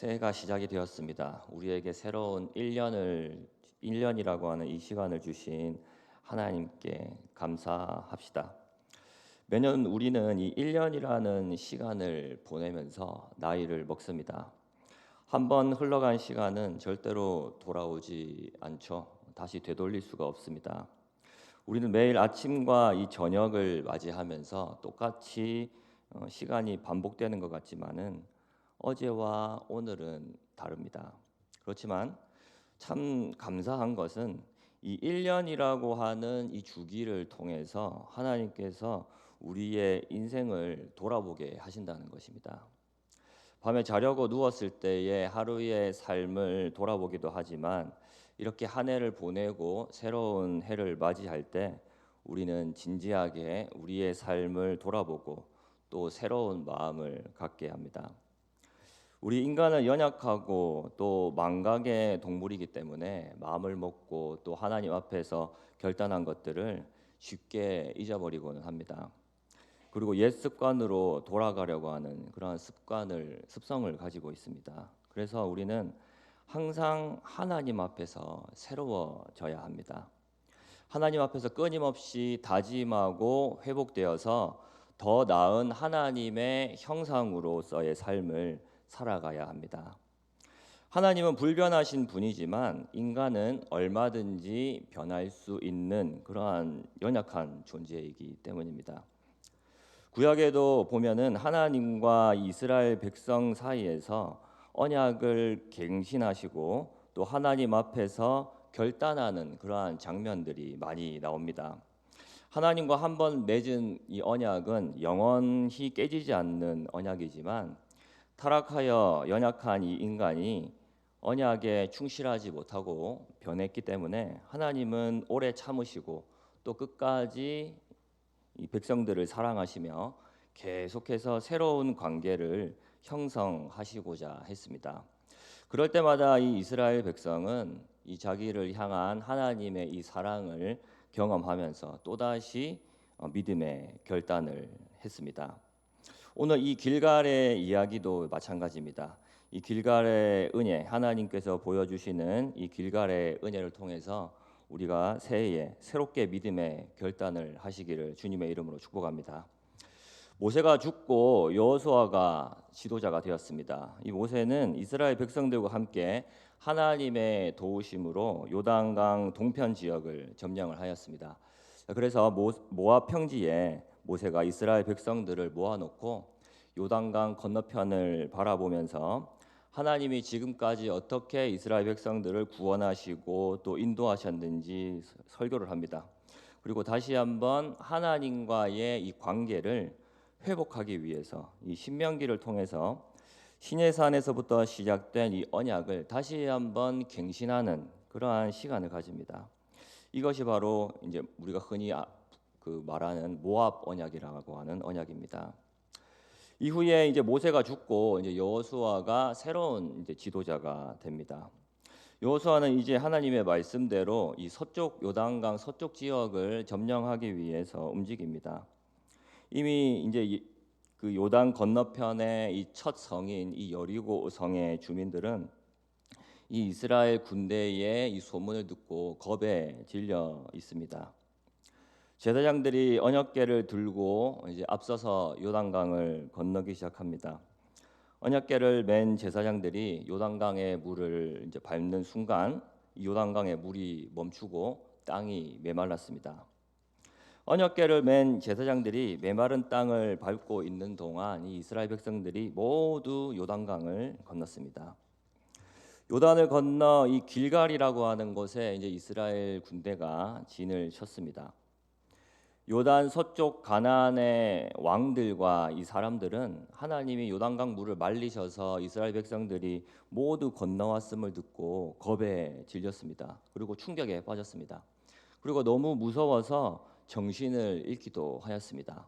새해가 시작이 되었습니다. 우리에게 새로운 1년이라고 하는 이 시간을 주신 하나님께 감사합시다. 매년 우리는 이 1년이라는 시간을 보내면서 나이를 먹습니다. 한번 흘러간 시간은 절대로 돌아오지 않죠. 다시 되돌릴 수가 없습니다. 우리는 매일 아침과 이 저녁을 맞이하면서 똑같이 시간이 반복되는 것 같지만은 어제와 오늘은 다릅니다. 그렇지만 참 감사한 것은 이 1년이라고 하는 이 주기를 통해서 하나님께서 우리의 인생을 돌아보게 하신다는 것입니다. 밤에 자려고 누웠을 때의 하루의 삶을 돌아보기도 하지만 이렇게 한 해를 보내고 새로운 해를 맞이할 때 우리는 진지하게 우리의 삶을 돌아보고 또 새로운 마음을 갖게 합니다. 우리 인간은 연약하고 또 망각의 동물이기 때문에 마음을 먹고 또 하나님 앞에서 결단한 것들을 쉽게 잊어버리고는 합니다. 그리고 옛 습관으로 돌아가려고 하는 그러한 습성을 가지고 있습니다. 그래서 우리는 항상 하나님 앞에서 새로워져야 합니다. 하나님 앞에서 끊임없이 다짐하고 회복되어서 더 나은 하나님의 형상으로서의 삶을 살아가야 합니다. 하나님은 불변하신 분이지만 인간은 얼마든지 변할 수 있는 그러한 연약한 존재이기 때문입니다. 구약에도 보면은 하나님과 이스라엘 백성 사이에서 언약을 갱신하시고 또 하나님 앞에서 결단하는 그러한 장면들이 많이 나옵니다. 하나님과 한번 맺은 이 언약은 영원히 깨지지 않는 언약이지만 타락하여 연약한 이 인간이 언약에 충실하지 못하고 변했기 때문에 하나님은 오래 참으시고 또 끝까지 이 백성들을 사랑하시며 계속해서 새로운 관계를 형성하시고자 했습니다. 그럴 때마다 이 이스라엘 백성은 이 자기를 향한 하나님의 이 사랑을 경험하면서 또다시 믿음의 결단을 했습니다. 오늘 이 길갈의 이야기도 마찬가지입니다. 이 길갈의 은혜, 하나님께서 보여주시는 이 길갈의 은혜를 통해서 우리가 새해에 새롭게 믿음의 결단을 하시기를 주님의 이름으로 축복합니다. 모세가 죽고 여호수아가 지도자가 되었습니다. 이 모세는 이스라엘 백성들과 함께 하나님의 도우심으로 요단강 동편 지역을 점령을 하였습니다. 그래서 모압 평지에 모세가 이스라엘 백성들을 모아놓고 요단강 건너편을 바라보면서 하나님이 지금까지 어떻게 이스라엘 백성들을 구원하시고 또 인도하셨는지 설교를 합니다. 그리고 다시 한번 하나님과의 이 관계를 회복하기 위해서 이 신명기를 통해서 시내산에서부터 시작된 이 언약을 다시 한번 갱신하는 그러한 시간을 가집니다. 이것이 바로 이제 우리가 흔히 말하는 모압 언약이라고 하는 언약입니다. 이후에 이제 모세가 죽고 이제 여호수아가 새로운 이제 지도자가 됩니다. 여호수아는 이제 하나님의 말씀대로 이 서쪽 요단강 서쪽 지역을 점령하기 위해서 움직입니다. 이미 이제 그 요단 건너편의 이 첫 성인 이 여리고 성의 주민들은 이 이스라엘 군대의 이 소문을 듣고 겁에 질려 있습니다. 제사장들이 언약궤를 들고 이제 앞서서 요단강을 건너기 시작합니다. 언약궤를 맨 제사장들이 요단강의 물을 이제 밟는 순간 요단강의 물이 멈추고 땅이 메말랐습니다. 언약궤를 맨 제사장들이 메마른 땅을 밟고 있는 동안 이 이스라엘 백성들이 모두 요단강을 건넜습니다. 요단을 건너 이 길갈이라고 하는 곳에 이제 이스라엘 군대가 진을 쳤습니다. 요단 서쪽 가나안의 왕들과 이 사람들은 하나님이 요단강 물을 말리셔서 이스라엘 백성들이 모두 건너왔음을 듣고 겁에 질렸습니다. 그리고 충격에 빠졌습니다. 그리고 너무 무서워서 정신을 잃기도 하였습니다.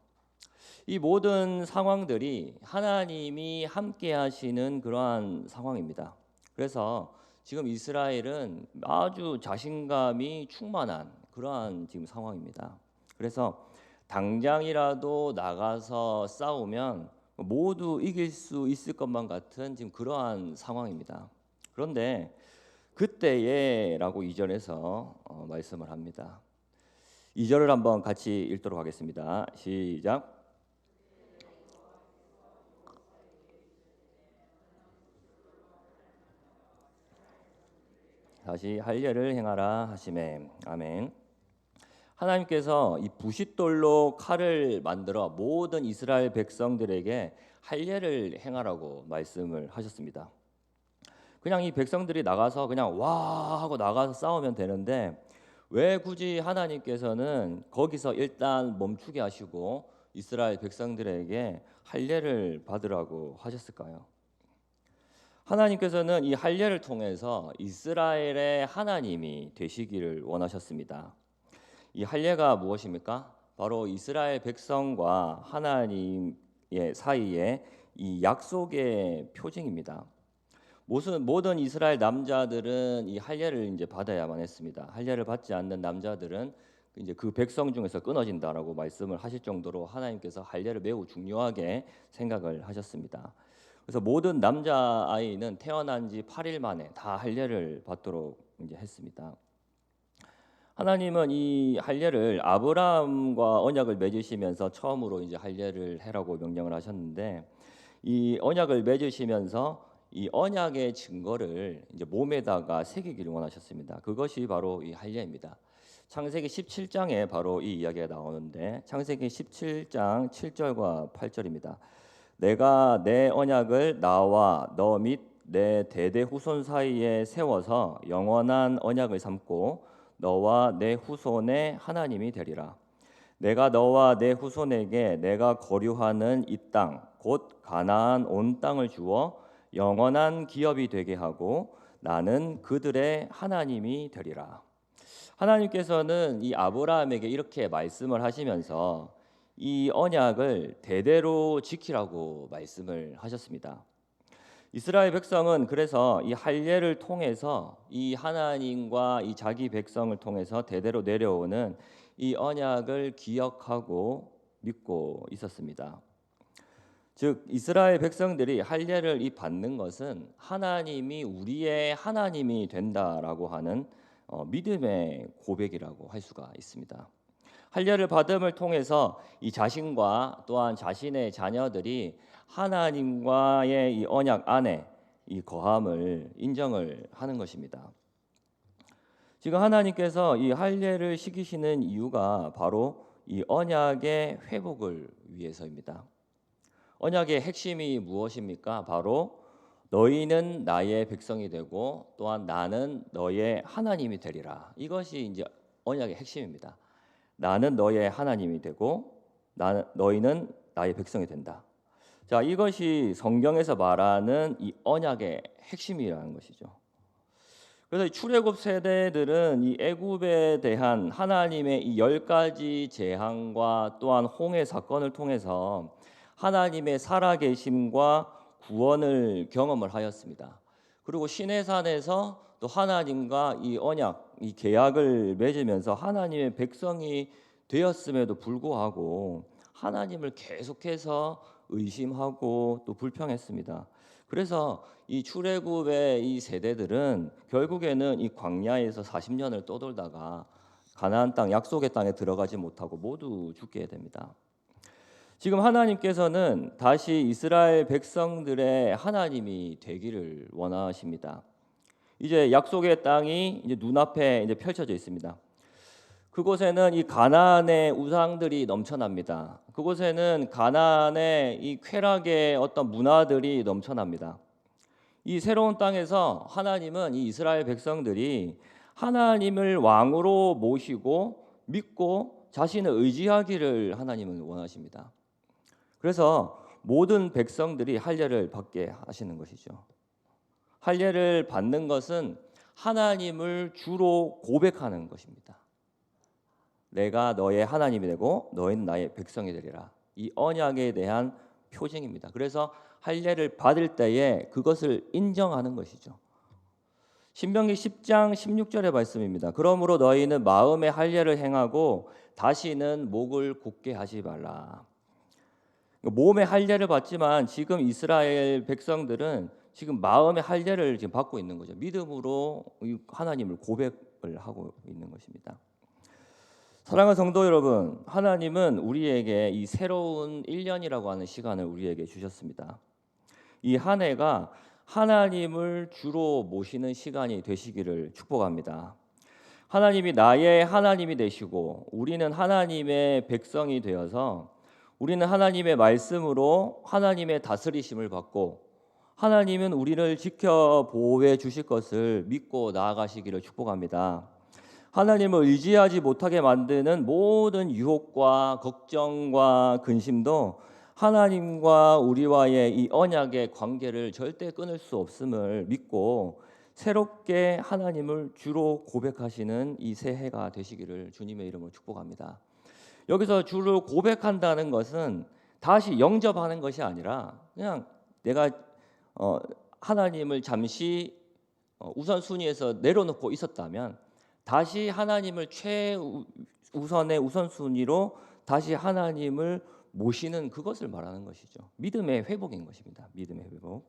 이 모든 상황들이 하나님이 함께 하시는 그러한 상황입니다. 그래서 지금 이스라엘은 아주 자신감이 충만한 그러한 지금 상황입니다. 그래서 당장이라도 나가서 싸우면 모두 이길 수 있을 것만 같은 지금 그러한 상황입니다. 그런데 그때에라고 2절에서 말씀을 합니다. 2절을 한번 같이 읽도록 하겠습니다. 시작. 다시 할례를 행하라 하시매. 아멘. 하나님께서 이 부싯돌로 칼을 만들어 모든 이스라엘 백성들에게 할례를 행하라고 말씀을 하셨습니다. 그냥 이 백성들이 나가서 그냥 와 하고 나가서 싸우면 되는데 왜 굳이 하나님께서는 거기서 일단 멈추게 하시고 이스라엘 백성들에게 할례를 받으라고 하셨을까요? 하나님께서는 이 할례를 통해서 이스라엘의 하나님이 되시기를 원하셨습니다. 이 할례가 무엇입니까? 바로 이스라엘 백성과 하나님의 사이에 이 약속의 표징입니다. 모든 이스라엘 남자들은 이 할례를 이제 받아야만 했습니다. 할례를 받지 않는 남자들은 이제 그 백성 중에서 끊어진다라고 말씀을 하실 정도로 하나님께서 할례를 매우 중요하게 생각을 하셨습니다. 그래서 모든 남자 아이는 태어난 지 8일 만에 다 할례를 받도록 이제 했습니다. 하나님은 이 할례를 아브라함과 언약을 맺으시면서 처음으로 이제 할례를 해라고 명령을 하셨는데 이 언약을 맺으시면서 이 언약의 증거를 이제 몸에다가 새기기를 원하셨습니다. 그것이 바로 이 할례입니다. 창세기 17장에 바로 이 이야기가 나오는데 창세기 17장 7절과 8절입니다. 내가 내 언약을 나와 너 및 내 대대 후손 사이에 세워서 영원한 언약을 삼고 너와 내 후손의 하나님이 되리라. 내가 너와 내 후손에게 내가 거류하는 이 땅 곧 가나안 온 땅을 주어 영원한 기업이 되게 하고 나는 그들의 하나님이 되리라. 하나님께서는 이 아브라함에게 이렇게 말씀을 하시면서 이 언약을 대대로 지키라고 말씀을 하셨습니다. 이스라엘 백성은 그래서 이 할례를 통해서 이 하나님과 이 자기 백성을 통해서 대대로 내려오는 이 언약을 기억하고 믿고 있었습니다. 즉 이스라엘 백성들이 할례를 이 받는 것은 하나님이 우리의 하나님이 된다라고 하는 믿음의 고백이라고 할 수가 있습니다. 할례를 받음을 통해서 이 자신과 또한 자신의 자녀들이 하나님과의 이 언약 안에 이 거함을 인정을 하는 것입니다. 지금 하나님께서 이 할례를 시키시는 이유가 바로 이 언약의 회복을 위해서입니다. 언약의 핵심이 무엇입니까? 바로 너희는 나의 백성이 되고 또한 나는 너의 하나님이 되리라. 이것이 이제 언약의 핵심입니다. 나는 너의 하나님이 되고 너희는 나의 백성이 된다. 자, 이것이 성경에서 말하는 이 언약의 핵심이라는 것이죠. 그래서 출애굽 세대들은 이 애굽에 대한 하나님의 이 10가지 재앙과 또한 홍해 사건을 통해서 하나님의 살아계심과 구원을 경험을 하였습니다. 그리고 시내산에서 또 하나님과 이 언약, 이 계약을 맺으면서 하나님의 백성이 되었음에도 불구하고 하나님을 계속해서 의심하고 또 불평했습니다. 그래서 이 출애굽의 이 세대들은 결국에는 이 광야에서 40년을 떠돌다가 가나안 땅 약속의 땅에 들어가지 못하고 모두 죽게 됩니다. 지금 하나님께서는 다시 이스라엘 백성들의 하나님이 되기를 원하십니다. 이제 약속의 땅이 이제 눈앞에 이제 펼쳐져 있습니다. 그곳에는 이 가나안의 우상들이 넘쳐납니다. 그곳에는 가나안의 이 쾌락의 어떤 문화들이 넘쳐납니다. 이 새로운 땅에서 하나님은 이 이스라엘 백성들이 하나님을 왕으로 모시고 믿고 자신을 의지하기를 하나님은 원하십니다. 그래서 모든 백성들이 할례를 받게 하시는 것이죠. 할례를 받는 것은 하나님을 주로 고백하는 것입니다. 내가 너의 하나님이 되고 너희는 나의 백성이 되리라. 이 언약에 대한 표징입니다. 그래서 할례를 받을 때에 그것을 인정하는 것이죠. 신명기 10장 16절의 말씀입니다. 그러므로 너희는 마음의 할례를 행하고 다시는 목을 곧게 하지 말라. 몸의 할례를 받지만 지금 이스라엘 백성들은 지금 마음의 할례를 지금 받고 있는 거죠. 믿음으로 하나님을 고백을 하고 있는 것입니다. 사랑하는 성도 여러분, 하나님은 우리에게 이 새로운 1년이라고 하는 시간을 우리에게 주셨습니다. 이 한 해가 하나님을 주로 모시는 시간이 되시기를 축복합니다. 하나님이 나의 하나님이 되시고 우리는 하나님의 백성이 되어서 우리는 하나님의 말씀으로 하나님의 다스리심을 받고 하나님은 우리를 지켜 보호해 주실 것을 믿고 나아가시기를 축복합니다. 하나님을 의지하지 못하게 만드는 모든 유혹과 걱정과 근심도 하나님과 우리와의 이 언약의 관계를 절대 끊을 수 없음을 믿고 새롭게 하나님을 주로 고백하시는 이 새해가 되시기를 주님의 이름으로 축복합니다. 여기서 주를 고백한다는 것은 다시 영접하는 것이 아니라 그냥 내가 하나님을 잠시 우선순위에서 내려놓고 있었다면 다시 하나님을 최우선의 우선순위로 다시 하나님을 모시는 그것을 말하는 것이죠. 믿음의 회복인 것입니다. 믿음의 회복.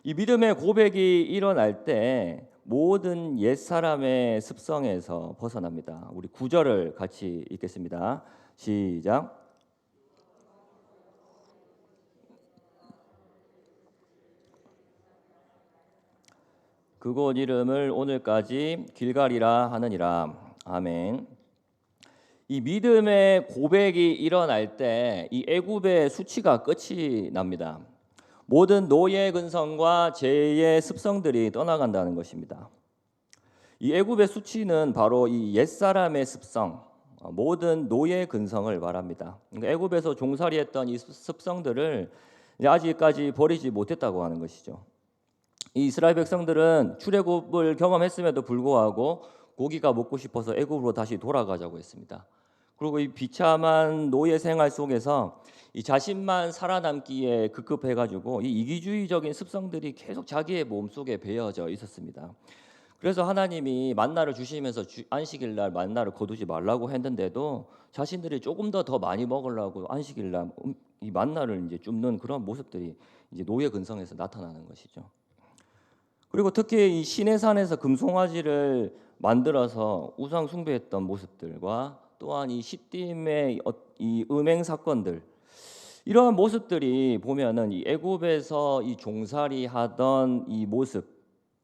이 믿음의 고백이 일어날 때 모든 옛사람의 습성에서 벗어납니다. 우리 9절을 같이 읽겠습니다. 시작. 그곳 이름을 오늘까지 길갈이라 하느니라. 아멘. 이 믿음의 고백이 일어날 때 이 애굽의 수치가 끝이 납니다. 모든 노예 근성과 죄의 습성들이 떠나간다는 것입니다. 이 애굽의 수치는 바로 이 옛사람의 습성, 모든 노예 근성을 말합니다. 그러니까 애굽에서 종살이했던 이 습성들을 아직까지 버리지 못했다고 하는 것이죠. 이 이스라엘 백성들은 출애굽을 경험했음에도 불구하고 고기가 먹고 싶어서 애굽으로 다시 돌아가자고 했습니다. 그리고 이 비참한 노예 생활 속에서 이 자신만 살아남기에 급급해가지고 이 이기주의적인 습성들이 계속 자기의 몸속에 배어져 있었습니다. 그래서 하나님이 만나를 주시면서 안식일 날 만나를 거두지 말라고 했는데도 자신들이 조금 더 많이 먹으려고 안식일 날 이 만나를 이제 줍는 그런 모습들이 이제 노예 근성에서 나타나는 것이죠. 그리고 특히 이 시내산에서 금송아지를 만들어서 우상 숭배했던 모습들과 또한 이 시딤의 이 음행 사건들, 이러한 모습들이 보면은 이 애굽에서 이 종살이 하던 이 모습,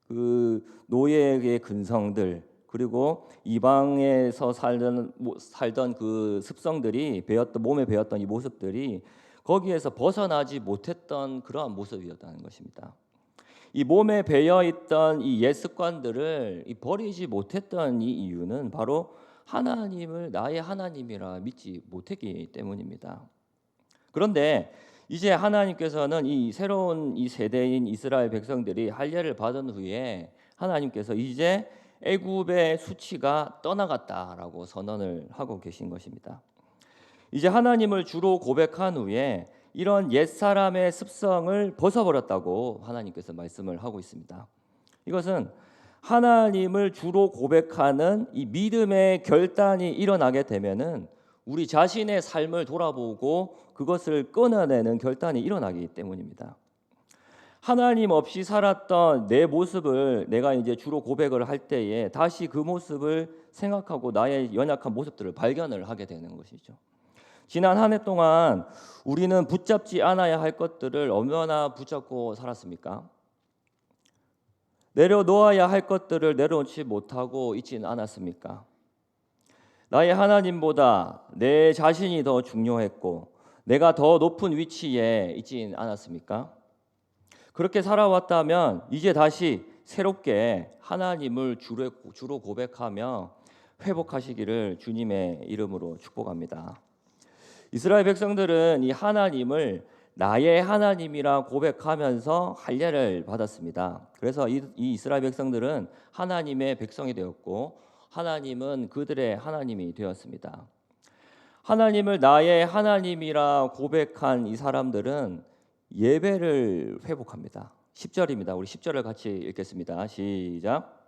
그 노예의 근성들, 그리고 이방에서 살던 그 습성들이 몸에 배었던 이 모습들이 거기에서 벗어나지 못했던 그러한 모습이었다는 것입니다. 이 몸에 배어 있던 이 옛 습관들을 버리지 못했던 이 이유는 바로 하나님을 나의 하나님이라 믿지 못했기 때문입니다. 그런데 이제 하나님께서는 이 새로운 이 세대인 이스라엘 백성들이 할례를 받은 후에 하나님께서 이제 애굽의 수치가 떠나갔다라고 선언을 하고 계신 것입니다. 이제 하나님을 주로 고백한 후에 이런 옛사람의 습성을 벗어버렸다고 하나님께서 말씀을 하고 있습니다. 이것은 하나님을 주로 고백하는 이 믿음의 결단이 일어나게 되면은 우리 자신의 삶을 돌아보고 그것을 끊어내는 결단이 일어나기 때문입니다. 하나님 없이 살았던 내 모습을 내가 이제 주로 고백을 할 때에 다시 그 모습을 생각하고 나의 연약한 모습들을 발견을 하게 되는 것이죠. 지난 한 해 동안 우리는 붙잡지 않아야 할 것들을 얼마나 붙잡고 살았습니까? 내려놓아야 할 것들을 내려놓지 못하고 있지는 않았습니까? 나의 하나님보다 내 자신이 더 중요했고 내가 더 높은 위치에 있지는 않았습니까? 그렇게 살아왔다면 이제 다시 새롭게 하나님을 주로 고백하며 회복하시기를 주님의 이름으로 축복합니다. 이스라엘 백성들은 이 하나님을 나의 하나님이라 고백하면서 할례를 받았습니다. 그래서 이 이스라엘 백성들은 하나님의 백성이 되었고 하나님은 그들의 하나님이 되었습니다. 하나님을 나의 하나님이라 고백한 이 사람들은 예배를 회복합니다. 10절입니다. 우리 10절을 같이 읽겠습니다. 시작.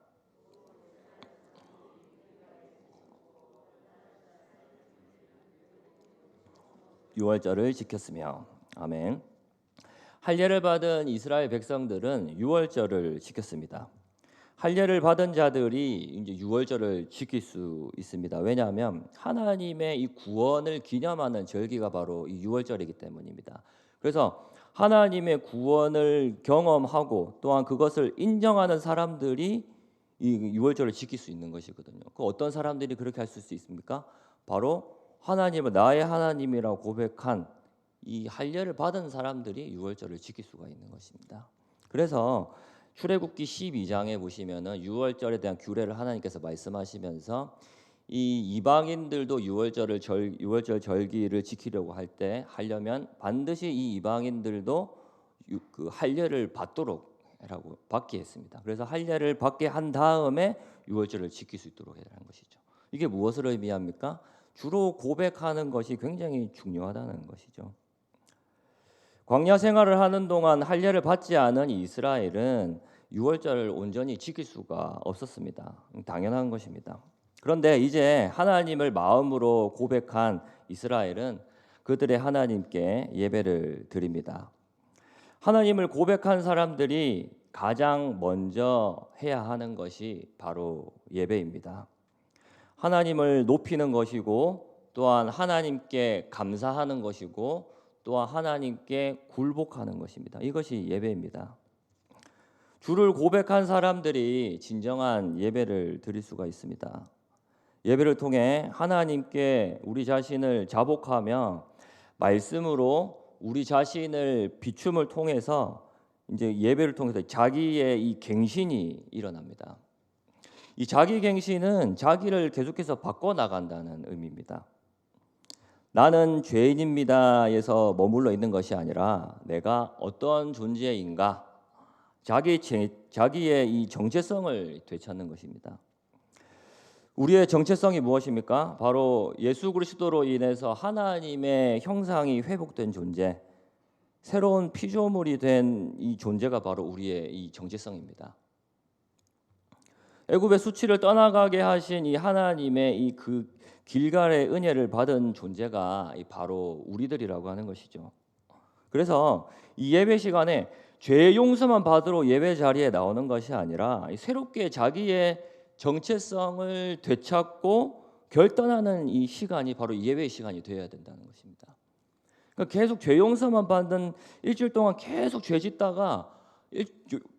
유월절을 지켰으며. 아멘. 할례를 받은 이스라엘 백성들은 유월절을 지켰습니다. 할례를 받은 자들이 이제 유월절을 지킬 수 있습니다. 왜냐하면 하나님의 이 구원을 기념하는 절기가 바로 이 유월절이기 때문입니다. 그래서 하나님의 구원을 경험하고 또한 그것을 인정하는 사람들이 이 유월절을 지킬 수 있는 것이거든요. 그 어떤 사람들이 그렇게 할 수 있습니까? 바로 하나님을 나의 하나님이라고 고백한 이 할례를 받은 사람들이 유월절을 지킬 수가 있는 것입니다. 그래서 출애굽기 12장에 보시면은 유월절에 대한 규례를 하나님께서 말씀하시면서 이 이방인들도 유월절 절기를 지키려고 하려면 반드시 이 이방인들도 그 할례를 받게 했습니다. 그래서 할례를 받게 한 다음에 유월절을 지킬 수 있도록 해야 하는 것이죠. 이게 무엇을 의미합니까? 주로 고백하는 것이 굉장히 중요하다는 것이죠. 광야 생활을 하는 동안 할례를 받지 않은 이스라엘은 유월절을 온전히 지킬 수가 없었습니다. 당연한 것입니다. 그런데 이제 하나님을 마음으로 고백한 이스라엘은 그들의 하나님께 예배를 드립니다. 하나님을 고백한 사람들이 가장 먼저 해야 하는 것이 바로 예배입니다. 하나님을 높이는 것이고 또한 하나님께 감사하는 것이고 또한 하나님께 굴복하는 것입니다. 이것이 예배입니다. 주를 고백한 사람들이 진정한 예배를 드릴 수가 있습니다. 예배를 통해 하나님께 우리 자신을 자복하며 말씀으로 우리 자신을 비춤을 통해서 이제 예배를 통해서 자기의 이 갱신이 일어납니다. 이 자기 갱신은 자기를 계속해서 바꿔 나간다는 의미입니다. 나는 죄인입니다에서 머물러 있는 것이 아니라 내가 어떠한 존재인가, 자기의 이 정체성을 되찾는 것입니다. 우리의 정체성이 무엇입니까? 바로 예수 그리스도로 인해서 하나님의 형상이 회복된 존재, 새로운 피조물이 된 이 존재가 바로 우리의 이 정체성입니다. 애굽의 수치를 떠나가게 하신 이 하나님의 이 그 길갈의 은혜를 받은 존재가 바로 우리들이라고 하는 것이죠. 그래서 이 예배 시간에 죄 용서만 받으러 예배 자리에 나오는 것이 아니라 새롭게 자기의 정체성을 되찾고 결단하는 이 시간이 바로 예배의 시간이 되어야 된다는 것입니다. 그러니까 계속 죄 용서만 받는 일주일 동안 계속 죄 짓다가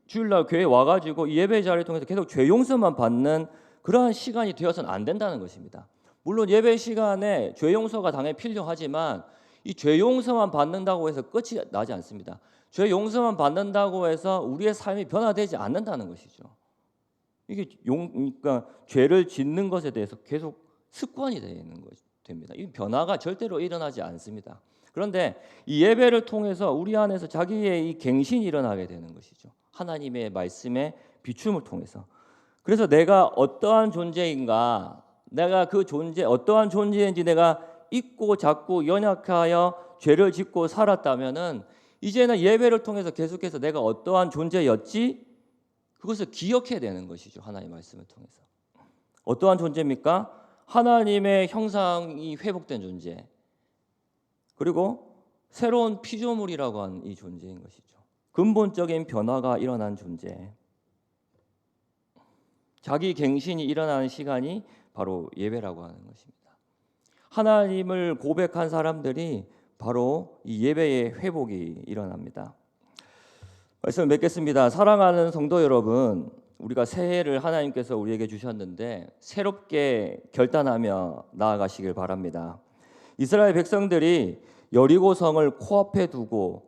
주일날 교회 와가지고 예배 자리를 통해서 계속 죄 용서만 받는 그러한 시간이 되어서는 안 된다는 것입니다. 물론 예배 시간에 죄 용서가 당연히 필요하지만 이 죄 용서만 받는다고 해서 끝이 나지 않습니다. 죄 용서만 받는다고 해서 우리의 삶이 변화되지 않는다는 것이죠. 이게 그러니까 죄를 짓는 것에 대해서 계속 습관이 되는 됩니다. 이 변화가 절대로 일어나지 않습니다. 그런데 이 예배를 통해서 우리 안에서 자기의 이 갱신이 일어나게 되는 것이죠. 하나님의 말씀의 비춤을 통해서. 그래서 내가 어떠한 존재인가, 내가 그 존재 어떠한 존재인지 내가 잊고 자꾸 연약하여 죄를 짓고 살았다면은 이제는 예배를 통해서 계속해서 내가 어떠한 존재였지 그것을 기억해야 되는 것이죠. 하나님의 말씀을 통해서. 어떠한 존재입니까? 하나님의 형상이 회복된 존재. 그리고 새로운 피조물이라고 하는 이 존재인 것이죠. 근본적인 변화가 일어난 존재. 자기 갱신이 일어나는 시간이 바로 예배라고 하는 것입니다. 하나님을 고백한 사람들이 바로 이 예배의 회복이 일어납니다. 말씀을 맺겠습니다. 사랑하는 성도 여러분, 우리가 새해를 하나님께서 우리에게 주셨는데 새롭게 결단하며 나아가시길 바랍니다. 이스라엘 백성들이 여리고 성을 코앞에 두고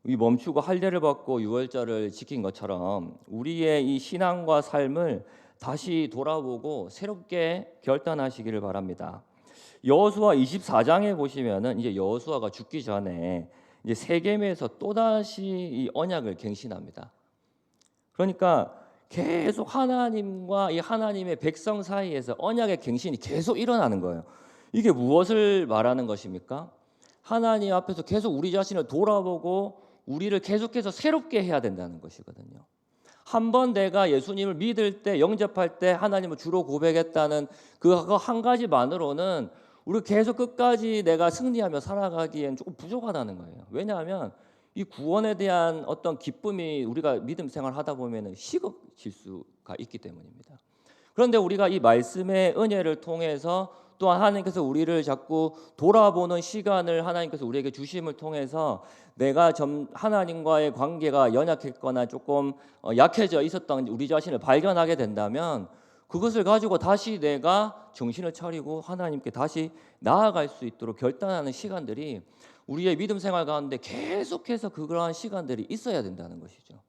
멈추고 할례를 받고 유월절을 지킨 것처럼 우리의 이 신앙과 삶을 다시 돌아보고 새롭게 결단하시기를 바랍니다. 여호수아 24장에 보시면은 이제 여호수아가 죽기 전에 이제 세겜에서 또다시 이 언약을 갱신합니다. 그러니까 계속 하나님과 이 하나님의 백성 사이에서 언약의 갱신이 계속 일어나는 거예요. 이게 무엇을 말하는 것입니까? 하나님 앞에서 계속 우리 자신을 돌아보고 우리를 계속해서 새롭게 해야 된다는 것이거든요. 한번 내가 예수님을 믿을 때 영접할 때 하나님을 주로 고백했다는 그거 한 가지만으로는 우리 계속 끝까지 내가 승리하며 살아가기엔 조금 부족하다는 거예요. 왜냐하면 이 구원에 대한 어떤 기쁨이 우리가 믿음 생활 하다 보면은 식어질 수가 있기 때문입니다. 그런데 우리가 이 말씀의 은혜를 통해서 또한 하나님께서 우리를 자꾸 돌아보는 시간을 하나님께서 우리에게 주심을 통해서 내가 하나님과의 관계가 연약했거나 조금 약해져 있었던 우리 자신을 발견하게 된다면 그것을 가지고 다시 내가 정신을 차리고 하나님께 다시 나아갈 수 있도록 결단하는 시간들이 우리의 믿음 생활 가운데 계속해서 그러한 시간들이 있어야 된다는 것이죠.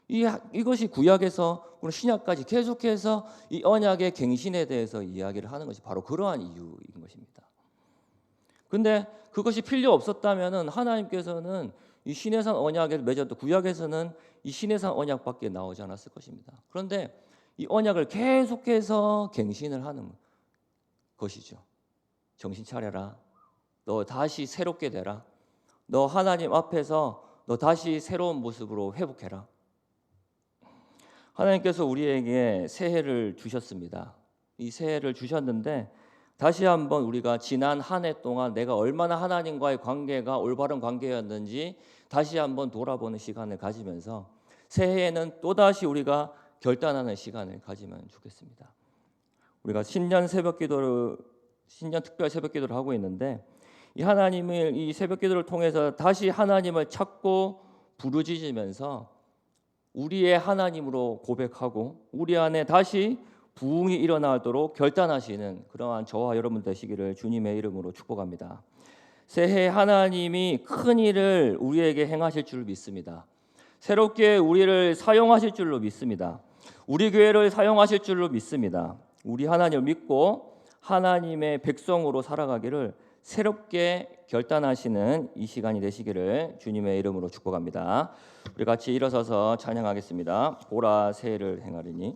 이것이 구약에서 신약까지 계속해서 이 언약의 갱신에 대해서 이야기를 하는 것이 바로 그러한 이유인 것입니다. 근데 그것이 필요 없었다면은 하나님께서는 이 시내산 언약을 맺었던 구약에서는 이 시내산 언약밖에 나오지 않았을 것입니다. 그런데 이 언약을 계속해서 갱신을 하는 것이죠. 정신 차려라. 너 다시 새롭게 되라. 너 하나님 앞에서 너 다시 새로운 모습으로 회복해라. 하나님께서 우리에게 새해를 주셨습니다. 이 새해를 주셨는데 다시 한번 우리가 지난 한 해 동안 내가 얼마나 하나님과의 관계가 올바른 관계였는지 다시 한번 돌아보는 시간을 가지면서 새해에는 또다시 우리가 결단하는 시간을 가지면 좋겠습니다. 우리가 신년 특별 새벽 기도를 하고 있는데 이 하나님을 이 새벽 기도를 통해서 다시 하나님을 찾고 부르짖으면서 우리의 하나님으로 고백하고 우리 안에 다시 부흥이 일어나도록 결단하시는 그러한 저와 여러분 되시기를 주님의 이름으로 축복합니다. 새해 하나님이 큰 일을 우리에게 행하실 줄 믿습니다. 새롭게 우리를 사용하실 줄로 믿습니다. 우리 교회를 사용하실 줄로 믿습니다. 우리 하나님을 믿고 하나님의 백성으로 살아가기를 새롭게 결단하시는 이 시간이 되시기를 주님의 이름으로 축복합니다. 우리 같이 일어서서 찬양하겠습니다. 보라 새해를 행하리니.